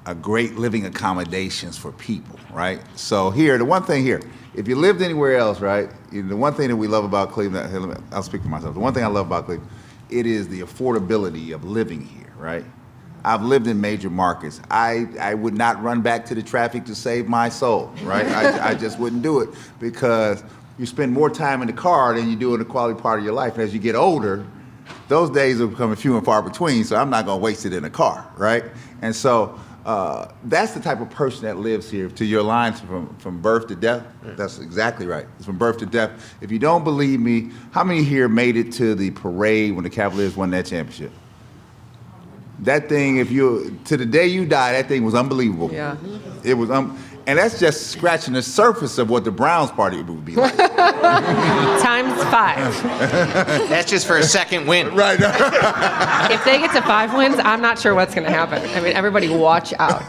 a great living accommodations for people, right? So here, the one thing here, if you lived anywhere else, right, the one thing that we love about Cleveland, I'll speak for myself, the one thing I love about Cleveland, it is the affordability of living here, right? I've lived in major markets. I would not run back to the traffic to save my soul, right? I just wouldn't do it because you spend more time in the car than you do in the quality part of your life. And as you get older, those days are becoming few and far between, so I'm not gonna waste it in a car, right? And so that's the type of person that lives here. To your lines from birth to death, that's exactly right. It's from birth to death. If you don't believe me, how many here made it to the parade when the Cavaliers won that championship? That thing, to the day you die, that thing was unbelievable. Yeah. It was, and that's just scratching the surface of what the Browns party would be like. Times 5. That's just for a second win. Right. If they get to 5 wins, I'm not sure what's going to happen. I mean, everybody watch out.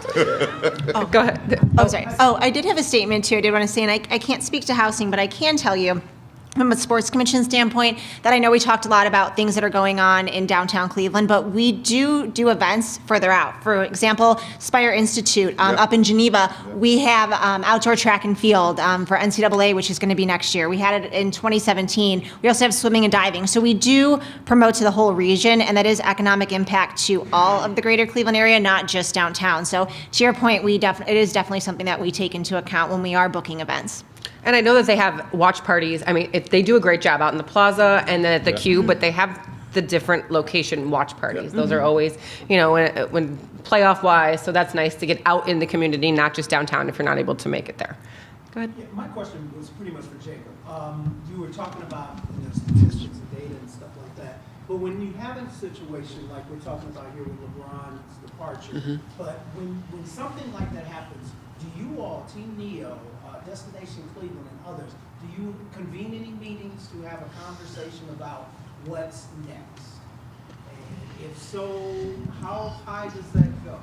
Oh, go ahead. Oh, sorry. Oh, I did have a statement too. I did want to say, and I can't speak to housing, but I can tell you from a sports commission standpoint that I know we talked a lot about things that are going on in downtown Cleveland, but we do events further out. For example, Spire Institute up in Geneva, we have outdoor track and field for NCAA, which is going to be next year. We had it in 2017. We also have swimming and diving. So we do promote to the whole region, and that is economic impact to all of the greater Cleveland area, not just downtown. So to your point, it is definitely something that we take into account when we are booking events. And I know that they have watch parties. I mean, they do a great job out in the plaza and then at the Cube, but they have the different location watch parties. Those are always, when playoff wise, so that's nice to get out in the community, not just downtown if you're not able to make it there. Go ahead. Yeah, my question was pretty much for Jacob. You were talking about statistics and data and stuff like that. But when you have a situation like we're talking about here with LeBron's departure, but when something like that happens, do you all, Team Neo, Destination Cleveland and others, do you convene any meetings to have a conversation about what's next? And if so, how high does that go?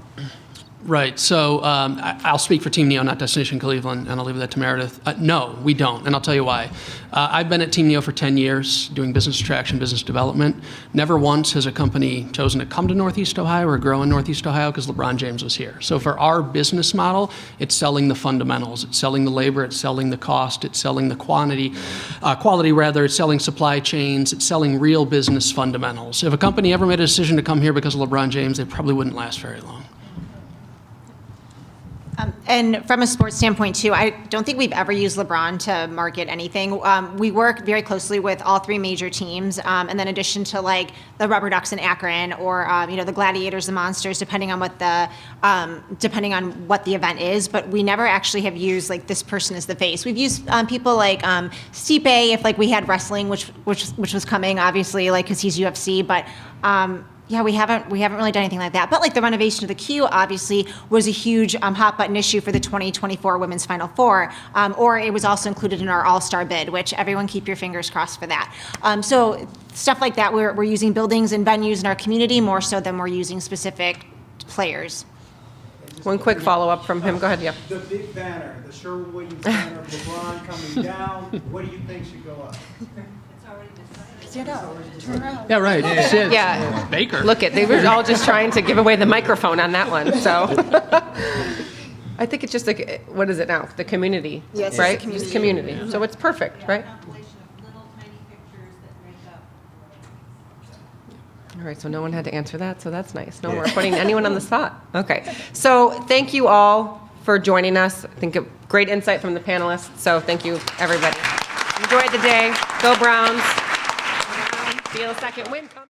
Right. So I'll speak for Team Neo, not Destination Cleveland, and I'll leave that to Meredith. No, we don't, and I'll tell you why. I've been at Team Neo for 10 years doing business attraction, business development. Never once has a company chosen to come to Northeast Ohio or grow in Northeast Ohio because LeBron James was here. So for our business model, it's selling the fundamentals. It's selling the labor. It's selling the cost. It's selling the quality, it's selling supply chains. It's selling real business fundamentals. If a company ever made a decision to come here because of LeBron James, they probably wouldn't last very long. And from a sports standpoint too, I don't think we've ever used LeBron to market anything. We work very closely with all 3 major teams, and then in addition to like the Rubber Ducks in Akron or the Gladiators, the Monsters, depending on what the event is. But we never actually have used like this person as the face. We've used people like Stipe if like we had wrestling, which was coming obviously like because he's UFC, but. Yeah, we haven't really done anything like that. But like the renovation of the Q obviously was a huge hot button issue for the 2024 Women's Final Four, or it was also included in our All-Star bid, which everyone keep your fingers crossed for that. So stuff like that, we're using buildings and venues in our community more so than we're using specific players. One quick follow-up from him. Go ahead, yeah. The big banner, the Sherwin-Williams banner of LeBron coming down, what do you think should go up? Yeah, right. Sid. Yeah. Baker. Look they were all just trying to give away the microphone on that one, so. I think it's just like, what is it now? The community, Yes, it's right? the community. Just community. So it's perfect, right? Compilation of little tiny pictures that make up. All right, so no one had to answer that, so that's nice. No more putting anyone on the spot. Okay, so thank you all for joining us. I think a great insight from the panelists, so thank you, everybody. Enjoy the day. Go Browns. Feel a second win coming.